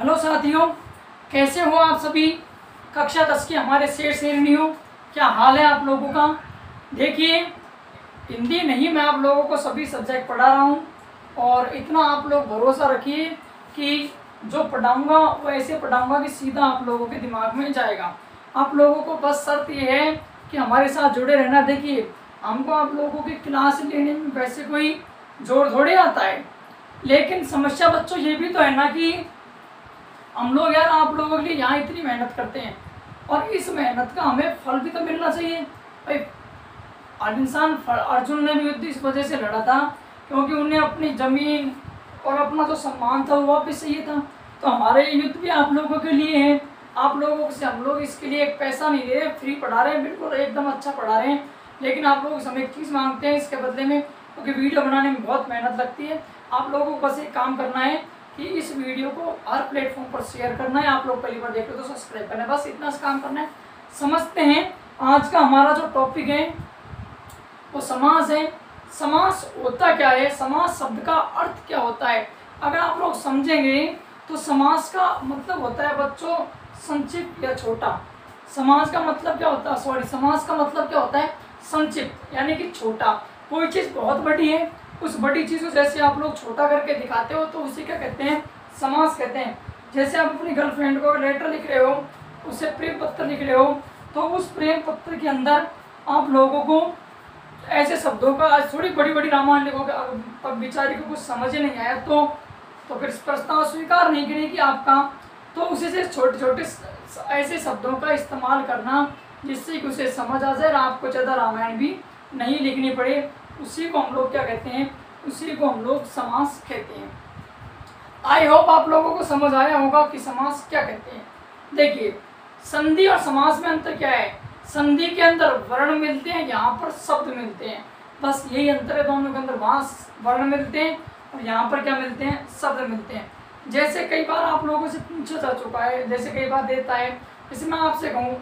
Hello साथियों, कैसे हो आप सभी। कक्षा 10 की हमारे शेर शेरनियों, क्या हाल है आप लोगों का। देखिए, हिंदी नहीं, मैं आप लोगों को सभी सब्जेक्ट पढ़ा रहा हूँ और इतना आप लोग भरोसा रखिए कि जो पढ़ाऊँगा वो ऐसे पढ़ाऊँगा कि सीधा आप लोगों के दिमाग में जाएगा। आप लोगों को बस शर्त ये है कि हमारे साथ जुड़े रहना। देखिए, हमको आप लोगों की क्लास लेने में वैसे कोई जोर थोड़ी आता है, लेकिन समस्या बच्चों ये भी तो है ना कि हम लोग यार आप लोगों के लिए यहाँ इतनी मेहनत करते हैं और इस मेहनत का हमें फल भी तो मिलना चाहिए भाई। इंसान अर्जुन ने भी युद्ध इस वजह से लड़ा था क्योंकि उन्हें अपनी जमीन और अपना जो सम्मान था वो वापस चाहिए था। तो हमारे युद्ध भी आप लोगों के लिए है। आप लोगों से हम लोग इसके लिए एक पैसा नहीं दे रहे, फ्री पढ़ा रहे हैं, बिल्कुल एकदम अच्छा पढ़ा रहे हैं। लेकिन आप लोग हम एक चीज़ मांगते हैं इसके बदले में, क्योंकि वीडियो बनाने में बहुत मेहनत लगती है। आप लोगों को बस एक काम करना है कि इस वीडियो को हर प्लेटफॉर्म पर शेयर करना है। आप लोग पहली बार देख रहे हो तो सब्सक्राइब करना है, बस इतना सा काम करना है। समझते हैं आज का हमारा जो टॉपिक है वो समास है। समास होता क्या है, समास शब्द का अर्थ क्या होता है, अगर आप लोग समझेंगे तो समास का मतलब होता है बच्चों संक्षिप्त या छोटा। समास का मतलब क्या होता है, समास का मतलब क्या होता है, संक्षिप्त यानी कि छोटा। कोई चीज़ बहुत बड़ी है, उस बड़ी चीज़ को जैसे आप लोग छोटा करके दिखाते हो तो उसी क्या कहते हैं, समास कहते हैं। जैसे आप अपनी गर्लफ्रेंड को लेटर लिख रहे हो, उससे प्रेम पत्र लिख रहे हो, तो उस प्रेम पत्र के अंदर आप लोगों को ऐसे शब्दों का, आज थोड़ी बड़ी बड़ी रामायण लिखोगे, अब बेचारी को कुछ समझ ही नहीं आया तो फिर प्रस्ताव स्वीकार नहीं करेगी आपका। तो उसे से छोटे छोटे ऐसे शब्दों का इस्तेमाल करना जिससे कि उसे समझ आ जाए और आपको ज़्यादा रामायण भी नहीं लिखनी पड़े, उसी को हम लोग क्या कहते हैं, उसी को हम लोग समास कहते हैं। आई होप आप लोगों को समझ आया होगा कि समास क्या कहते हैं। देखिए, संधि और समास में अंतर क्या है। संधि के अंदर वर्ण मिलते हैं, यहाँ पर शब्द मिलते हैं, बस यही अंतर है दोनों के अंदर। वहाँ वर्ण मिलते हैं और यहाँ पर क्या मिलते हैं, शब्द मिलते हैं। जैसे कई बार आप लोगों से पूछा जा चुका है, जैसे कई बार देता है, जैसे मैं आपसे कहूँ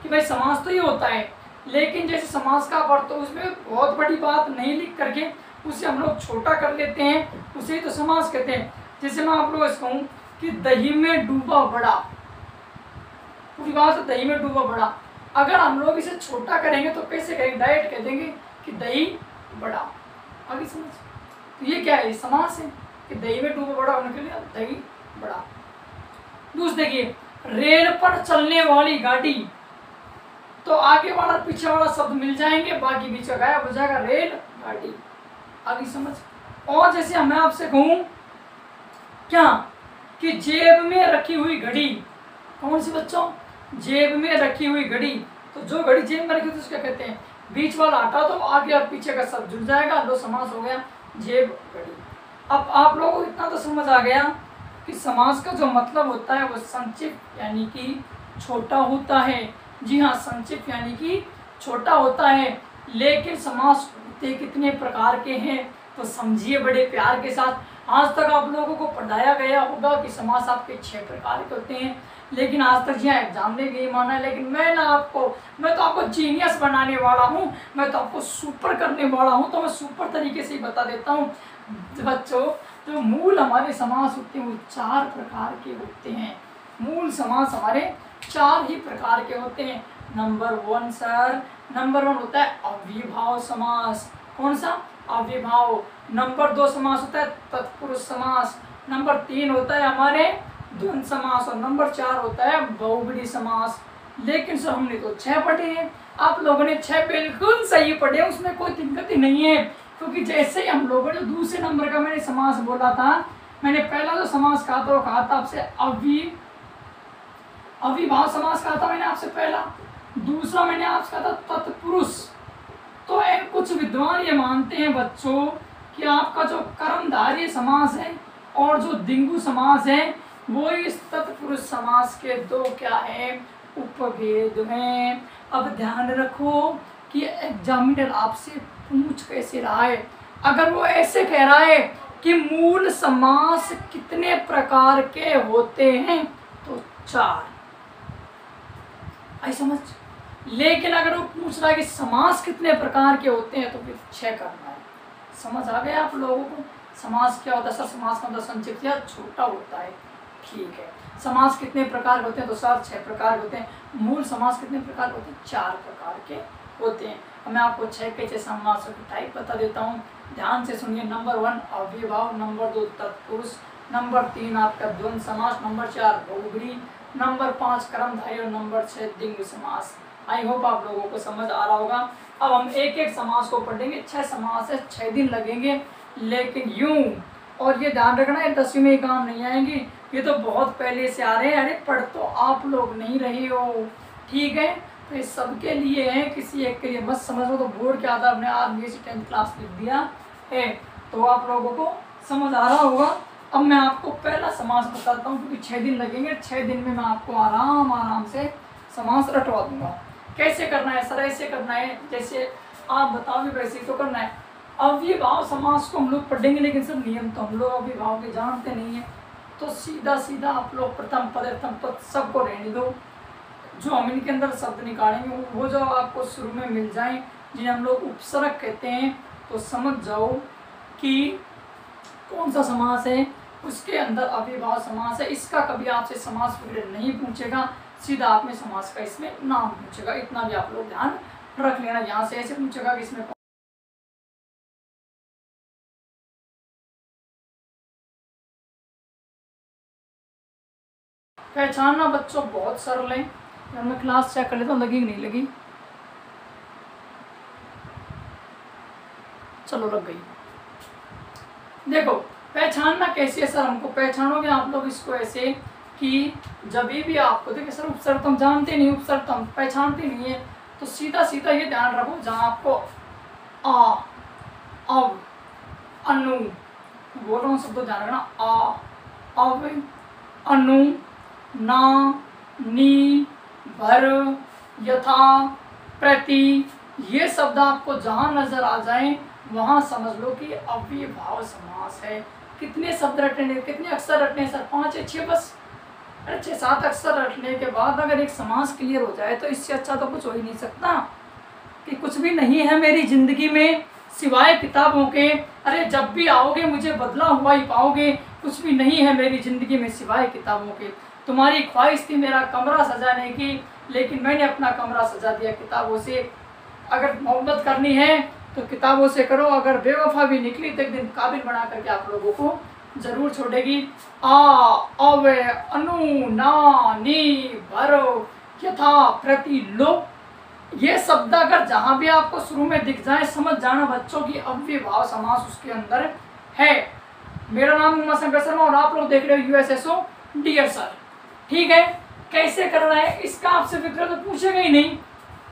कि भाई समास तो ये होता है, लेकिन जैसे समास का अर्थ तो उसमें बहुत बड़ी बात नहीं लिख करके उसे हम लोग छोटा कर लेते हैं, उसे ही तो समास कहते हैं। जैसे मैं आप लोगों से कहूँ कि दही में डूबा बड़ा, पूरी बात है दही में डूबा बड़ा, अगर हम लोग इसे छोटा करेंगे तो कैसे कहेंगे, डायरेक्ट कह देंगे कि दही बड़ा। आगे समझ, तो ये क्या है, समास है कि दही में डूबा बड़ा होने के लिए दही बड़ा। दूसरे देखिए, रेल पर चलने वाली गाड़ी, तो आगे वाला पीछे वाला शब्द मिल जाएंगे, बाकी बीच का गायब हो जाएगा, रेल गाड़ी। आगे समझ। और जैसे मैं आपसे कहूँ क्या कि जेब में रखी हुई घड़ी, कौन सी बच्चों, जेब में रखी हुई घड़ी, तो जो घड़ी जेब में रखी हुई उसको कहते हैं, बीच वाला हटा तो आगे और पीछे का शब्द जुड़ जाएगा, दो समास हो गया, जेब घड़ी। अब आप लोगों को इतना तो समझ आ गया कि समास का जो मतलब होता है वो संक्षिप्त यानी कि छोटा होता है। जी हाँ, संक्षिप्त यानी कि छोटा होता है। लेकिन समास कितने प्रकार के हैं तो समझिए बड़े प्यार के साथ। आज तक आप लोगों को पढ़ाया गया होगा कि समास आपके 6 प्रकार के होते हैं, लेकिन आज तक जी हाँ एग्जाम में भी माना है, लेकिन मैं तो आपको जीनियस बनाने वाला हूँ, मैं तो आपको सुपर करने वाला हूँ, तो मैं सुपर तरीके से ही बता देता हूँ बच्चों। जो मूल हमारे समास होते हैं वो 4 प्रकार के होते हैं। मूल समास हमारे 4 ही प्रकार के होते हैं। नंबर 1 सर, नंबर 1 होता है अव्ययभाव समास। कौन सा, अव्ययभाव। नंबर 2 समास होता है तत्पुरुष समास। नंबर 3 होता है हमारे द्वंद्व समास और नंबर 4 होता है बहुव्रीहि समास। लेकिन सर हमने तो 6 पढ़े हैं, आप लोगों ने 6 बिल्कुल सही पढ़े, उसमें कोई दिक्कत ही नहीं है। क्योंकि जैसे ही हम लोगों ने दूसरे नंबर का मैंने समास बोला था, मैंने पहला जो समास कहा था वो कहा था आपसे अव्ययभाव समास कहा था मैंने आपसे पहला। दूसरा मैंने आपसे कहा था तत्पुरुष। तो कुछ विद्वान ये मानते हैं बच्चों कि आपका जो कर्मधारय समास है और जो दिंगु समास है वो इस तत्पुरुष समास के 2 क्या है, उपभेद हैं। अब ध्यान रखो कि एग्जामिनर आपसे पूछ कैसे रहा है। अगर वो ऐसे कह रहा है कि मूल समास कितने प्रकार के होते हैं तो 4, आई समझ। लेकिन अगर वो पूछ रहा है कि समास कितने प्रकार के होते हैं तो फिर 6 करना है। समझ आ गया आप लोगों को। समास क्या होता है सर, समास का मतलब संक्षिप्त या छोटा होता है। ठीक है। समास कितने प्रकार के होते हैं? तो सर 6 प्रकार के होते हैं। मूल समास कितने प्रकार के होते हैं? 4 प्रकार के होते हैं। अब मैं आपको 6 के 6 समासों की टाइप बता देता हूँ, ध्यान से सुनिए। नंबर 1 अव्ययभाव, नंबर 2 तत्पुरुष, नंबर 3 आपका द्वंद्व समास, नंबर 4 बहुब्री, नंबर 5 कर्मधारय और नंबर 6 द्विगु समास। आई होप आप लोगों को समझ आ रहा होगा। अब हम एक एक समास को पढ़ेंगे। 6 समास है, 6 दिन लगेंगे, लेकिन यूं, और ये ध्यान रखना है 10वीं में काम नहीं आएंगी, ये तो बहुत पहले से आ रहे हैं। अरे पढ़ तो आप लोग नहीं रहे हो, ठीक है। तो ये सबके लिए है, किसी एक के लिए मत समझो। तो बोर्ड के आधार ने आज मेरी 10th क्लास लिख दिया है, तो आप लोगों को समझ आ रहा होगा। अब मैं आपको पहला समास बताता हूँ, क्योंकि 6 दिन लगेंगे। 6 दिन में मैं आपको आराम से समास रटवा दूंगा। कैसे करना है सर? ऐसे करना है जैसे आप बताओगे वैसे तो करना है। अव्ययभाव समास को हम लोग पढ़ेंगे, लेकिन सब नियम तो हम लोग अव्ययभाव के जानते नहीं है, तो सीधा आप लोग प्रथम पद प्रथम पद सबको रहने दो। जो हम इनके अंदर शब्द निकालेंगे वो जो आपको शुरू में मिल जाए, जिन्हें हम लोग उपसर्ग कहते हैं, तो समझ जाओ कि कौन सा समास है, उसके अंदर अव्ययभाव समास है। इसका कभी आपसे समास विग्रह नहीं पूछेगा, सीधा आप में समास का इसमें नाम पूछेगा। इतना भी आप लोग ध्यान रख लेना। यहाँ से ऐसे पूछेगा कि इसमें पहचानना बच्चों बहुत सरल है। मैं क्लास चेक कर लेता हूँ, लगी कि नहीं लगी। चलो लग गई। देखो पहचानना कैसे है सर? हमको पहचानोगे आप लोग इसको ऐसे कि जब भी आपको देखिए सर उपसर्ग तो हम जानते नहीं, उपसर्ग तो हम पहचानते नहीं है, तो सीधा ये ध्यान रखो, जहाँ आपको आ, अब, अनु, बोल रहा हूँ शब्दों ध्यान रखना। आ, अब, अनु, ना, नी, भर, यथा, प्रति, ये शब्द आपको जहाँ नजर आ जाए वहाँ समझ लो कि अव्ययभाव समास है। कितने शब्द रटने, कितने अक्षर रटने सर? 5 या 6 बस। अरे 6-7 अक्षर रटने के बाद अगर एक समास क्लियर हो जाए तो इससे अच्छा तो कुछ हो ही नहीं सकता। कि कुछ भी नहीं है मेरी जिंदगी में सिवाय किताबों के, अरे जब भी आओगे मुझे बदला हुआ ही पाओगे। कुछ भी नहीं है मेरी जिंदगी में सिवाय किताबों के। तुम्हारी ख्वाहिश थी मेरा कमरा सजाने की, लेकिन मैंने अपना कमरा सजा दिया किताबों से। अगर मोहब्बत करनी है तो किताबों से करो, अगर बेवफा भी निकली तो एक दिन काबिल बना करके आप लोगों को जरूर छोड़ेगी। आ, अव, अनु, ना, नी, भरो, यथा, प्रति, लो, ये शब्द अगर जहां भी आपको शुरू में दिख जाए समझ जाना बच्चों की अव्ययभाव समास उसके अंदर है। मेरा नाम उमा शंकर शर्मा और आप लोग देख रहे हो USSO डियर सर, ठीक है। कैसे करना है इसका आपसे विग्रह तो पूछेगा ही नहीं,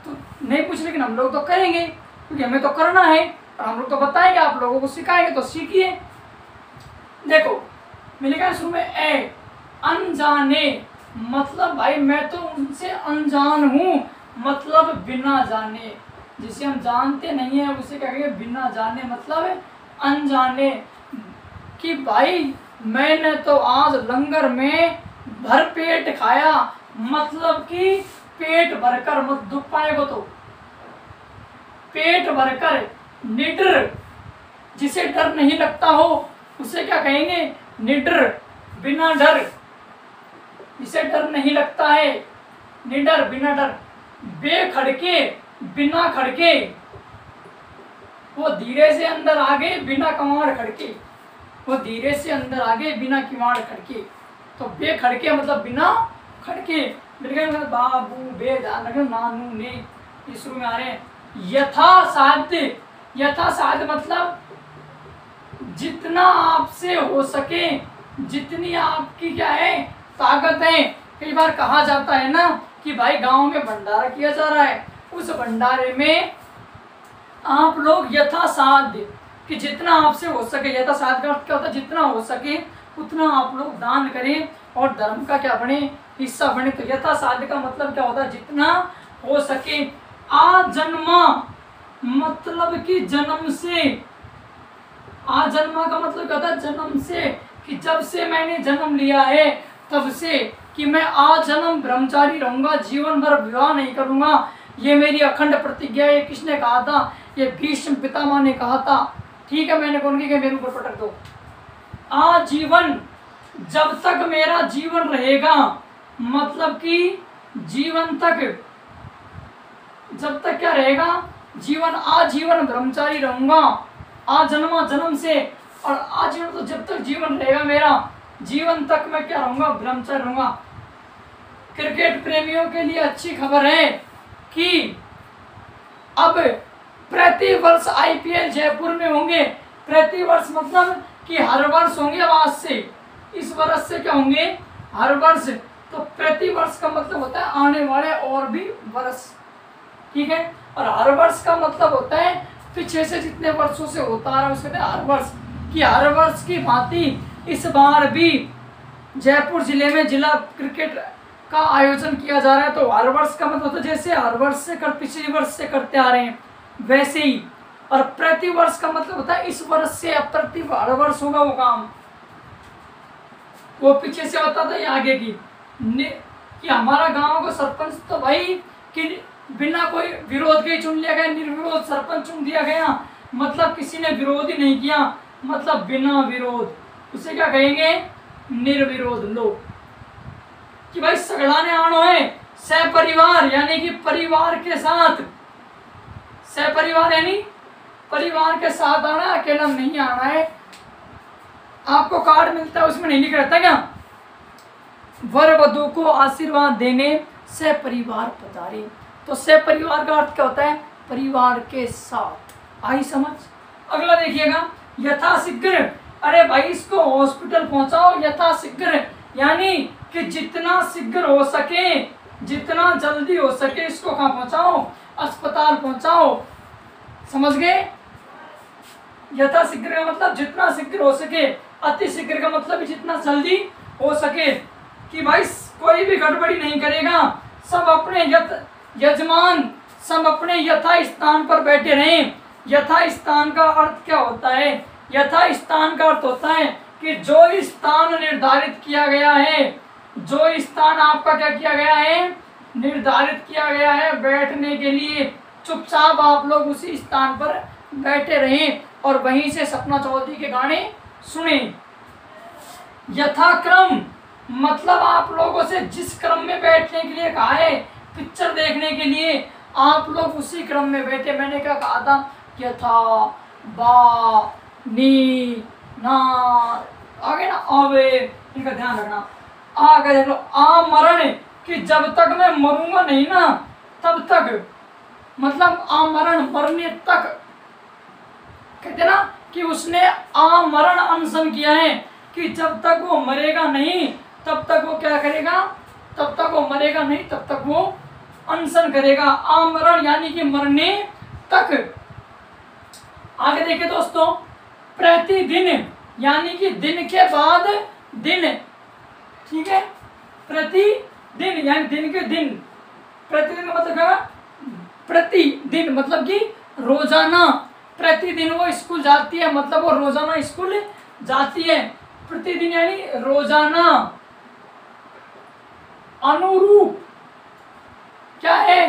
तो नहीं पूछ, लेकिन हम लोग तो करेंगे क्योंकि हमें तो करना है और हम लोग तो बताएंगे, आप लोगों को सिखाएंगे, तो सीखिए। देखो मैंने कहा शुरू में ए, अनजाने, मतलब भाई मैं तो उनसे अनजान हूँ, मतलब बिना जाने। जिसे हम जानते नहीं है उसे क्या कहेंगे? बिना जाने, मतलब अनजाने। कि भाई मैंने तो आज लंगर में भर पेट खाया, मतलब कि पेट भरकर, मत दुख पाएगा तो पेट भरकर। निडर, जिसे डर नहीं लगता हो उसे क्या कहेंगे? निडर, बिना डर, जिसे डर नहीं लगता है, निडर, बिना डर। बेखड़के, बिना खड़के, वो धीरे से अंदर आगे बिना कमाड़ खड़के, वो धीरे से अंदर आगे बिना किवाड़ खड़के। तो बेखड़के मतलब बिना खड़के। मतलब बाबू, बे, नानू, ने, ये शुरू में आ रहे हैं। यथासाध्य, यथासाध्य मतलब जितना आपसे हो सके, जितनी आपकी क्या है ताकत है। कई बार कहा जाता है ना कि भाई गांव में भंडारा किया जा रहा है, उस भंडारे में आप लोग यथासाध्य, कि जितना आपसे हो सके, यथासाध्य का अर्थ क्या होता है? जितना हो सके उतना आप लोग दान करें और धर्म का क्या बने? हिस्सा बने। तो यथासाध्य का मतलब क्या होता है? जितना हो सके। आजन्मा मतलब कि जन्म से, आजन्मा का मतलब क्या होता है? जन्म से, कि जब से मैंने जन्म लिया है तब से, कि मैं आजन्म ब्रह्मचारी रहूंगा, जीवन भर विवाह नहीं करूंगा। ये मेरी अखंड प्रतिज्ञा। ये किसने कहा था? ये भीष्म पितामह ने कहा था, ठीक है। मैंने कौन की मेरे ऊपर पटक दो। आजीवन जब तक मेरा जीवन रहेगा, मतलब कि जीवन तक, जब तक क्या रहेगा, जीवन, आजीवन ब्रह्मचारी रहूंगा, आजन्मा जन्म से, और आजीवन तो जब तक जीवन रहेगा मेरा, जीवन तक मैं क्या रहूंगा, ब्रह्मचारी रहूंगा। क्रिकेट प्रेमियों के लिए अच्छी खबर है कि अब प्रति वर्ष आईपीएल जयपुर में होंगे। प्रति वर्ष मतलब कि हर वर्ष होंगे। अब आज से, इस वर्ष से क्या होंगे, हर वर्ष। तो प्रति वर्ष का मतलब होता है आने वाले और भी वर्ष, ठीक है। और हर वर्ष का मतलब होता है पीछे से जितने वर्षों से होता आ रहा है उसके हर वर्ष, कि हर वर्ष की भांति इस बार भी जयपुर जिले में जिला क्रिकेट का आयोजन किया जा रहा है। तो हर वर्ष का मतलब होता है जैसे हर वर्ष से पिछले वर्ष से करते आ रहे हैं वैसे ही। और प्रति वर्ष का मतलब होता है इस वर्ष से अब प्रति हर वर्ष होगा वो काम। वो पीछे से होता था, ये आगे की कि हमारा गांव का सरपंच तो भाई कि बिना कोई विरोध के चुन लिया गया, निर्विरोध सरपंच चुन दिया गया, मतलब किसी ने विरोध ही नहीं किया, मतलब बिना विरोध, उसे क्या कहेंगे, निर्विरोध लोग। कि भाई सगड़ाने आनो है सपरिवार, यानी कि परिवार के साथ, सपरिवार यानी परिवार के साथ आना, अकेला नहीं आना है। आपको कार्ड मिलता है उसमें नहीं लिखा रहता क्या, वर वधु को आशीर्वाद देने सपरिवार पधारे। तो सपरिवार का अर्थ क्या होता है, परिवार के साथ। आई समझ। अगला देखिएगा, यथाशीघ्र, अरे भाई इसको हॉस्पिटल पहुंचाओ यथाशीघ्र, यानी कि जितना शीघ्र हो सके, जितना जल्दी हो सके इसको कहाँ पहुंचाओ, अस्पताल पहुंचाओ। समझ गए। यथाशीघ्र का मतलब जितना शीघ्र हो सके, अति शीघ्र का मतलब जितना जल्दी हो सके। कि भाई कोई भी गड़बड़ी नहीं करेगा, सब अपने यजमान सब अपने यथा स्थान पर बैठे रहें। यथा स्थान का अर्थ क्या होता है, यथा स्थान का अर्थ होता है कि जो स्थान निर्धारित किया गया है, जो स्थान आपका क्या किया गया है, निर्धारित किया गया है बैठने के लिए, चुपचाप आप लोग उसी स्थान पर बैठे रहें और वहीं से सपना चौधरी के गाने सुने। यथाक्रम मतलब आप लोगों से जिस क्रम में बैठने के लिए कहा है, पिक्चर देखने के लिए, आप लोग उसी क्रम में बैठे। मैंने क्या कहा था, यथा बा नी ना, आगे ना आवे, इनका ध्यान रखना। आगे देख लो, आमरण, कि जब तक मैं मरूंगा नहीं ना तब तक, मतलब आमरण मरने तक, कहते ना कि उसने आमरण अनशन किया है, कि जब तक वो मरेगा नहीं तब तक वो क्या करेगा, तब तक वो मरेगा नहीं तब तक वो अनशन करेगा। आमरण यानी कि मरने तक। आगे देखिए दोस्तों, प्रतिदिन यानी कि दिन के बाद दिन, ठीक है, प्रतिदिन यानी दिन के दिन, प्रतिदिन का मतलब क्या, प्रतिदिन मतलब कि रोजाना, प्रतिदिन वो स्कूल जाती है, मतलब वो रोजाना स्कूल जाती है। प्रतिदिन यानी रोजाना। अनुरूप क्या है,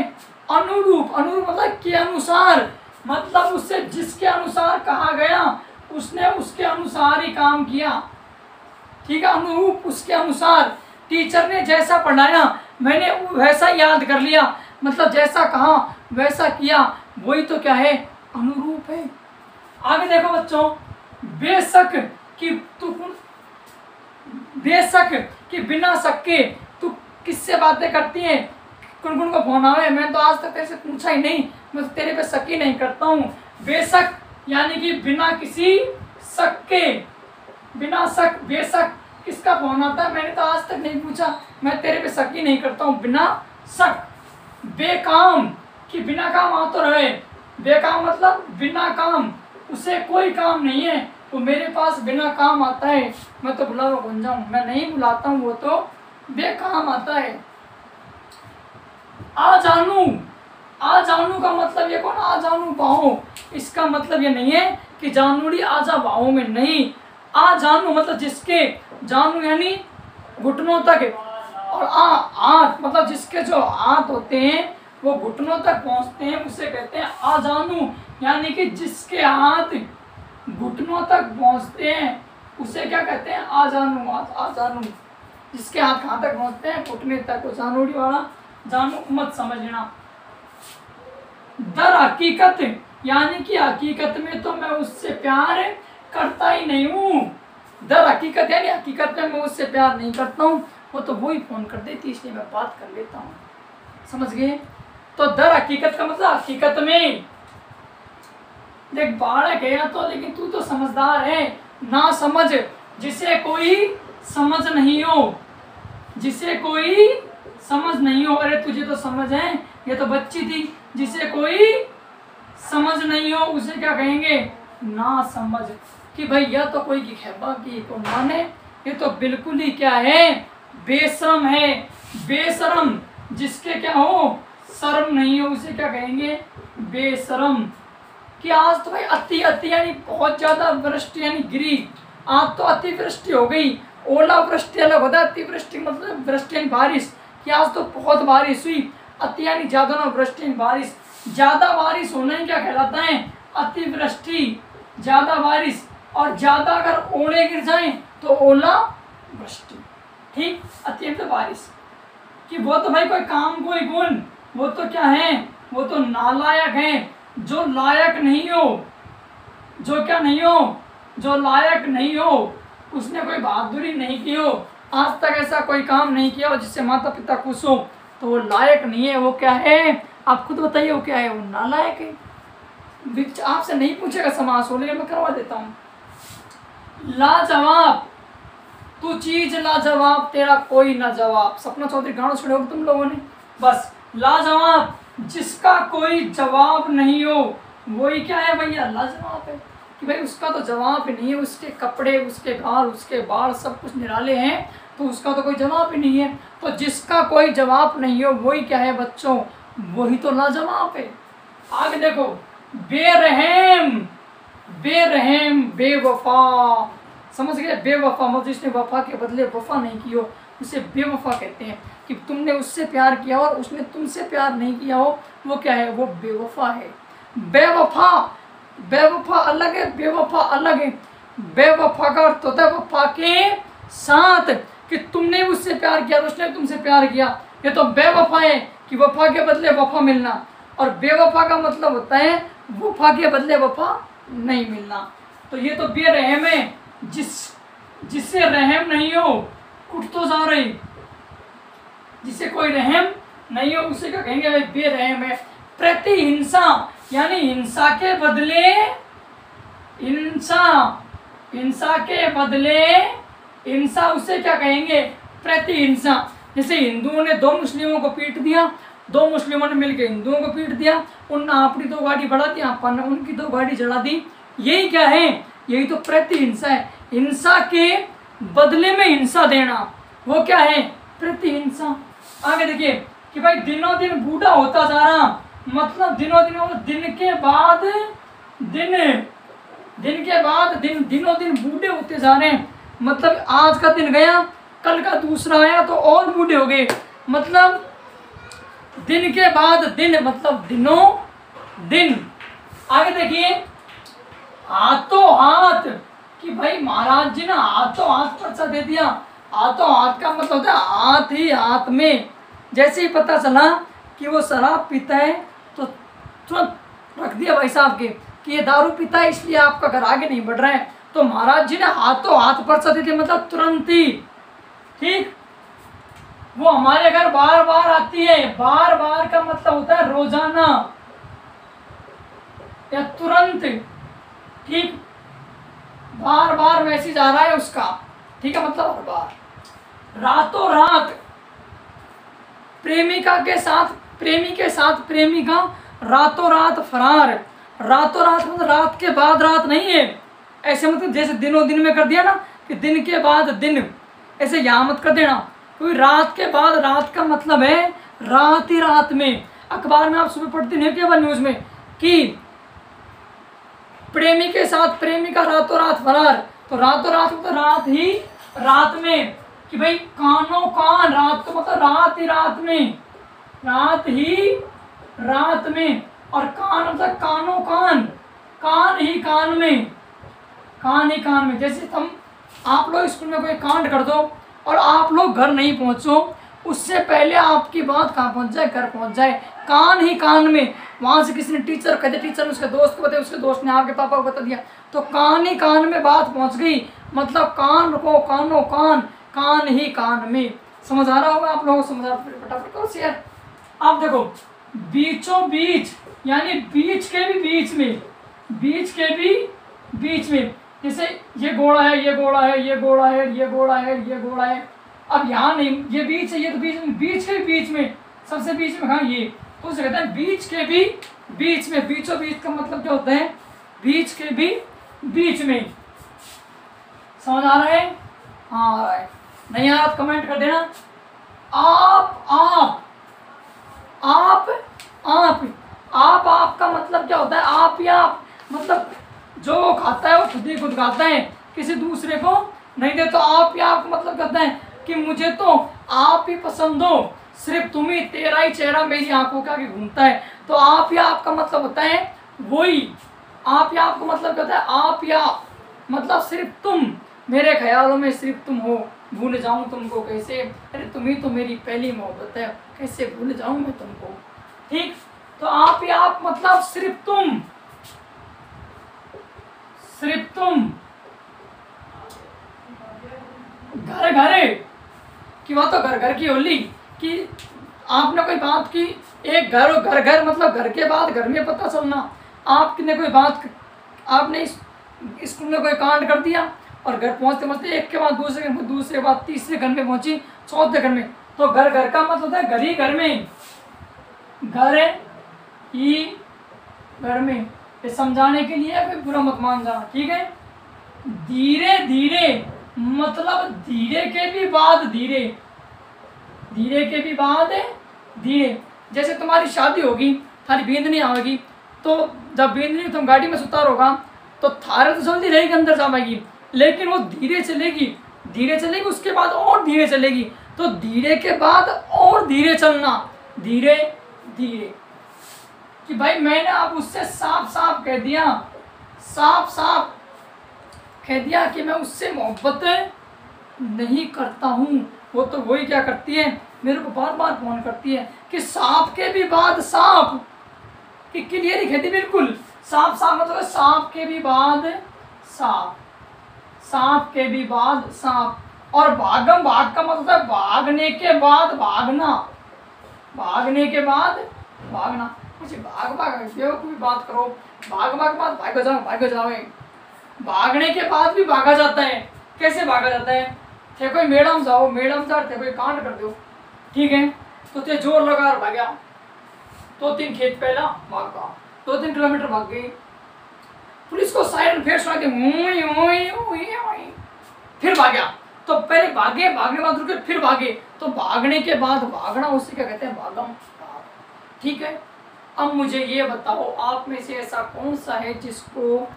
अनुरूप, अनुरूप मतलब के अनुसार, मतलब उससे जिसके अनुसार कहा गया उसने उसके अनुसार ही काम किया, ठीक है। अनुरूप उसके अनुसार, टीचर ने जैसा पढ़ाया मैंने वैसा याद कर लिया, मतलब जैसा कहा वैसा किया, वही तो क्या है, अनुरूप है। आगे देखो बच्चों, बेशक कि तू, बेशक कि बिना शक के तू किससे बातें करती है, कौन कौन को फोन आवे, मैं तो आज तक तेरे से पूछा ही नहीं, मैं तो तेरे पे शक ही नहीं करता हूँ। बेशक यानी कि बिना किसी शक के, बिना शक, बेशक किसका फोन आता है, मैंने तो आज तक नहीं पूछा, मैं तेरे पे शक ही नहीं करता हूँ, बिना शक। बेकाम कि बिना काम आ तो रहे, बेकाम मतलब बिना काम, उसे कोई काम नहीं है, वो मेरे पास बिना काम आता है, मैं तो बुला हुआ बन जाऊँ, मैं नहीं बुलाता हूँ, वो तो बेकाम आता है। आ जानू, आ जानू का मतलब ये कौन, आ जानू बाहों, इसका मतलब ये नहीं है कि जानूड़ी आजा बाहों में, नहीं। आ जानू मतलब जिसके, जानू यानी घुटनों तक, और हाथ मतलब जिसके जो हाथ होते हैं वो घुटनों तक पहुंचते हैं, उसे कहते हैं आ जानू, यानी कि जिसके हाथ घुटनों तक पहुंचते हैं उसे क्या कहते हैं, आ जानू, आ जानू। जिसके हाथ कहाँ तक पहुँचते हैं, घुटने तक, वो जानूड़ी वाला जानू मत समझना। दर हकीकत यानी कि हकीकत में तो मैं उससे प्यार करता ही नहीं हूँ। दर हकीकत यानी हकीकत में मैं उससे प्यार नहीं करता हूँ, वो तो वही फोन कर देती इसलिए मैं बात कर लेता हूँ। समझ गए? तो दर हकीकत का मतलब हकीकत में। देख बालक है तो, लेकिन तू तो समझदार है। ना समझ जिसे कोई समझ नहीं हो, जिसे कोई समझ नहीं हो। अरे तुझे तो समझ है, ये तो बच्ची थी। जिसे कोई समझ नहीं हो उसे क्या कहेंगे, ना समझ। कि भाई यह तो कोई की खेबा की को माने, ये तो बिल्कुल ही क्या है, बेशरम है। बेशरम जिसके क्या हो, शर्म नहीं हो, उसे क्या कहेंगे, बेशरम। कि आज तो भाई अति अति यानी बहुत ज्यादा वृष्टि यानी गिरी। आज तो अतिवृष्टि हो गई। ओला वृष्टि अलग होता है, अतिवृष्टि मतलब वृष्टि यानी बारिश। कि आज तो बहुत बारिश हुई। अति यानी ज्यादा ना, वृष्टि यानी बारिश। ज्यादा बारिश होना ही क्या कहलाता है, अतिवृष्टि। ज्यादा बारिश और ज्यादा अगर ओले गिर जाएं तो ओला वृष्टि। ठीक, अति मतलब बारिश। कि वो तो भाई कोई काम कोई गुण, वो तो क्या है, वो तो नालायक है। जो लायक नहीं हो, जो क्या नहीं हो, जो लायक नहीं हो, उसने कोई बहादुरी नहीं की हो, आज तक ऐसा कोई काम नहीं किया हो जिससे माता पिता खुश हो, तो वो लायक नहीं है। वो क्या है, आप खुद बताइए वो क्या है, वो नालायक है। आपसे नहीं पूछेगा समास हो, लेकिन मैं करवा देता हूँ। लाजवाब, तू चीज लाजवाब, तेरा कोई ना जवाब। सपना चौधरी गाना सुने हो तुम लोगों ने। बस लाजवाब जिसका कोई जवाब नहीं हो, वही क्या है भैया, लाजवाब है। कि भाई उसका तो जवाब ही नहीं है। उसके कपड़े, उसके गाल, उसके बाल सब कुछ निराले हैं, तो उसका तो कोई जवाब ही नहीं है। तो जिसका कोई जवाब नहीं हो वही क्या है बच्चों, वही तो लाजवाब है। आगे देखो, बेरहम, बेरहम बेवफा। समझ गए, बेवफा मतलब जिसने वफा के बदले वफा नहीं की हो, उसे बेवफा कहते हैं। कि तुमने उससे प्यार किया और उसने तुमसे प्यार नहीं किया हो, वो क्या है, वो बेवफा है। बेवफा, बेवफा अलग है, बेवफा अलग है। बेवफा का अर्थ होता है वफा के साथ, कि तुमने उससे प्यार किया और उसने तुमसे प्यार किया, ये तो बेवफा है। कि वफा के बदले वफा मिलना, और बेवफा का मतलब होता है वफा के बदले वफा नहीं मिलना। तो ये तो बेरहम है, जिससे रहम नहीं हो, कुट तो जा रही, जिसे कोई रहम नहीं हो उसे क्या कहेंगे भाई, बेरहम है। प्रतिहिंसा यानी हिंसा के बदले, हिंसा, हिंसा के बदले हिंसा, उसे क्या कहेंगे, प्रतिहिंसा। जैसे हिंदुओं ने दो मुस्लिमों को पीट दिया, दो मुस्लिमों ने मिलकर हिंदुओं को पीट दिया, उनने अपनी दो गाड़ी बढ़ा दी, अपन ने उनकी दो गाड़ी जला दी। यही क्या है, यही तो प्रतिहिंसा है। हिंसा के बदले में हिंसा देना, वो क्या है, प्रतिहिंसा। आगे देखिए कि भाई दिनों दिन बूढ़ा होता जा रहा, मतलब दिनों दिन, दिन के बाद दिन, दिन के बाद दिन, दिनों दिन बूढ़े होते जा रहे हैं। मतलब आज का दिन गया, कल का दूसरा आया तो और बूढ़े हो गए। मतलब दिन के बाद दिन, मतलब दिनों दिन। आगे देखिए, हाथों हाथ, कि भाई महाराज जी ने हाथों हाथ पर्चा दे दिया। हाथों हाथ का मतलब होता है हाथ ही हाथ में। जैसे ही पता चला कि वो शराब पीता है तो तुरंत रख दिया भाई साहब के कि ये दारू पीता है, इसलिए आपका घर आगे नहीं बढ़ रहा है। तो महाराज जी ने हाथों हाथ पर्चा दे दिया, मतलब तुरंत ही। ठीक, वो हमारे घर बार बार आती है। बार बार का मतलब होता है रोजाना या तुरंत। ठीक, बार बार मैसेज आ रहा है उसका, ठीक है, मतलब हर बार। रातों रात, प्रेमिका के साथ, प्रेमी के साथ प्रेमिका रातों रात फरार। रातों रात मतलब रात के बाद रात नहीं है, ऐसे मतलब जैसे दिनों दिन में कर दिया ना कि दिन के बाद दिन, ऐसे यहाँ मत कर देना। क्योंकि रात के बाद रात का मतलब है रात ही रात में। अखबार में आप सुबह पढ़ते नहीं केवल न्यूज में कि प्रेमी के साथ प्रेमिका रातों रात फरार, तो रातों रात मतलब रात ही रात में। कि भाई कानों कान, रात तो मतलब रात ही रात में, रात ही रात में। और कान मतलब कानों कान, कान ही कान में, कान ही कान में। जैसे हम आप लोग स्कूल में कोई कांड कर दो और आप लोग घर नहीं पहुंचो, उससे पहले आपकी बात कहाँ पहुंच जाए, घर पहुंच जाए, कान ही कान में। वहां से किसी ने टीचर कहते, टीचर ने उसके दोस्त को बताया, उसके दोस्त ने आपके पापा को बता दिया, तो कान ही कान में बात पहुंच गई। मतलब कान को कानो कान, कान ही कान में। समझ आ रहा होगा आप लोगों को? समझ आ रहा? फटाफट करो शेयर। आप देखो, बीचों बीच यानी बीच के भी बीच में, बीच के भी बीच में, जैसे ये घोड़ा है, ये घोड़ा है, ये घोड़ा है, ये घोड़ा है, ये घोड़ा है। अब यहाँ नहीं, ये बीच है, ये तो बीच में, बीच के बीच में, सबसे बीच में, हाँ ये, तो उसे कहते हैं बीच के भी बीच में। बीचों बीच का मतलब क्या होता है? बीच के भी बीच में। समझ आ रहा है? हाँ आ रहा है। नहीं आ रहा तो कमेंट कर देना। आप का मतलब क्या होता है? आप या आप, मतलब जो खाता है वो खुद ही खुद खाता है, किसी दूसरे को नहीं दे। तो आप या आप मतलब कहता है कि मुझे तो आप ही पसंद हो, सिर्फ तुम ही, तेरा ही चेहरा मेरी आंखों के आगे घूमता है। तो आप या आपका मतलब होता है वही। आप या आपको मतलब कहता है आप या मतलब सिर्फ तुम, मेरे ख्यालों में सिर्फ तुम हो, भूल जाऊं तुमको कैसे, अरे तुम ही तो मेरी पहली मोहब्बत है, कैसे भूल जाऊं मैं तुमको। ठीक, तो आप या आप मतलब सिर्फ तुम, सिर्फ तुम। घर घर की बात तो घर घर की होली कि आपने कोई बात की, एक घर और घर घर मतलब घर के बाद घर में पता चलना। आपने कोई बात, आपने स्कूल में कोई कांड कर दिया और घर पहुंचते पहुंचते एक के बाद दूसरे घर में, दूसरे बाद तीसरे घर में पहुंची, चौथे घर में। तो घर घर का मतलब है घर ही घर में, घर ही घर में। ये समझाने के लिए कोई बुरा मत मान जाना, ठीक है। धीरे धीरे मतलब धीरे के भी बाद धीरे, धीरे के भी बाद धीरे। जैसे तुम्हारी शादी होगी, थारी बींदनी आएगी, तो जब बींदनी तुम गाड़ी में सुतार होगा तो थारे तो जल्दी रहेगी, अंदर जाएगी, लेकिन वो धीरे चलेगी, धीरे चलेगी, उसके बाद और धीरे चलेगी। तो धीरे के बाद और धीरे चलना, धीरे धीरे। कि भाई मैंने अब उससे साफ साफ कह दिया, साफ साफ कह दिया कि मैं उससे मोहब्बत नहीं करता हूँ। वो तो वही क्या करती है, मेरे को बार बार फोन करती है कि साफ के भी बाद साफ, कि क्लियर ही कहती बिल्कुल साफ साफ, मतलब साफ के भी बाद साफ, साफ के भी बाद साफ। और भागम, भाग का मतलब है भागने के बाद भागना, भागने के बाद भागना। कुछ भाग भाग कोई बात करो, भाग भाग बाद भागो जाओ, भागो जाओ। भागने के बाद भी भागा जाता है। कैसे भागा जाता है? थे कोई मैडम जाओ, मैडम जा थे कोई कांड कर दो, ठीक है, तो ते जोर लगा भाग गया, 2-3 खेत पहला भागा, 2-3 किलोमीटर भाग गई, पुलिस को साइरन फेर सुना के फिर भागा। तो पहले भागे, भागने के बाद रुके, फिर भागे। तो भागने के बाद भागना, उसी का कहते हैं भागम, ठीक है। अब मुझे ये बताओ, आप में से ऐसा कौन सा है जिसको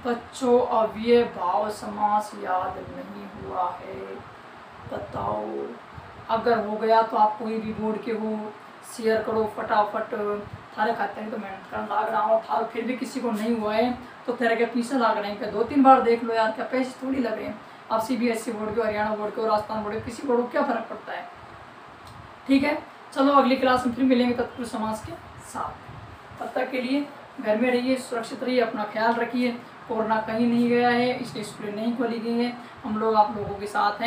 बच्चों अव्यय भाव समास याद नहीं हुआ है? बताओ। अगर हो गया तो आप कोई भी बोर्ड के हो शेयर करो फटाफट। थारे खाते हैं तो मेहनत करना लाग रहा हूँ, थार फिर भी किसी को नहीं हुआ है तो तेरे के पीछे लाग रहे हैं, क्या 2-3 बार देख लो यार, क्या पैसे थोड़ी लग रहे हैं। आप CBSE बोर्ड के, हरियाणा बोर्ड के, राजस्थान बोर्ड के, किसी बोर्ड को क्या फ़र्क पड़ता है, ठीक है। चलो अगली क्लास में फिर मिलेंगे तत्पुरुष समाज के साथ। तब तक के लिए घर में रहिए, सुरक्षित रहिए, अपना ख्याल रखिए। कोरोना कहीं नहीं गया है, इसलिए स्कूलें नहीं खोली गई है, हम लोग आप लोगों के साथ हैं।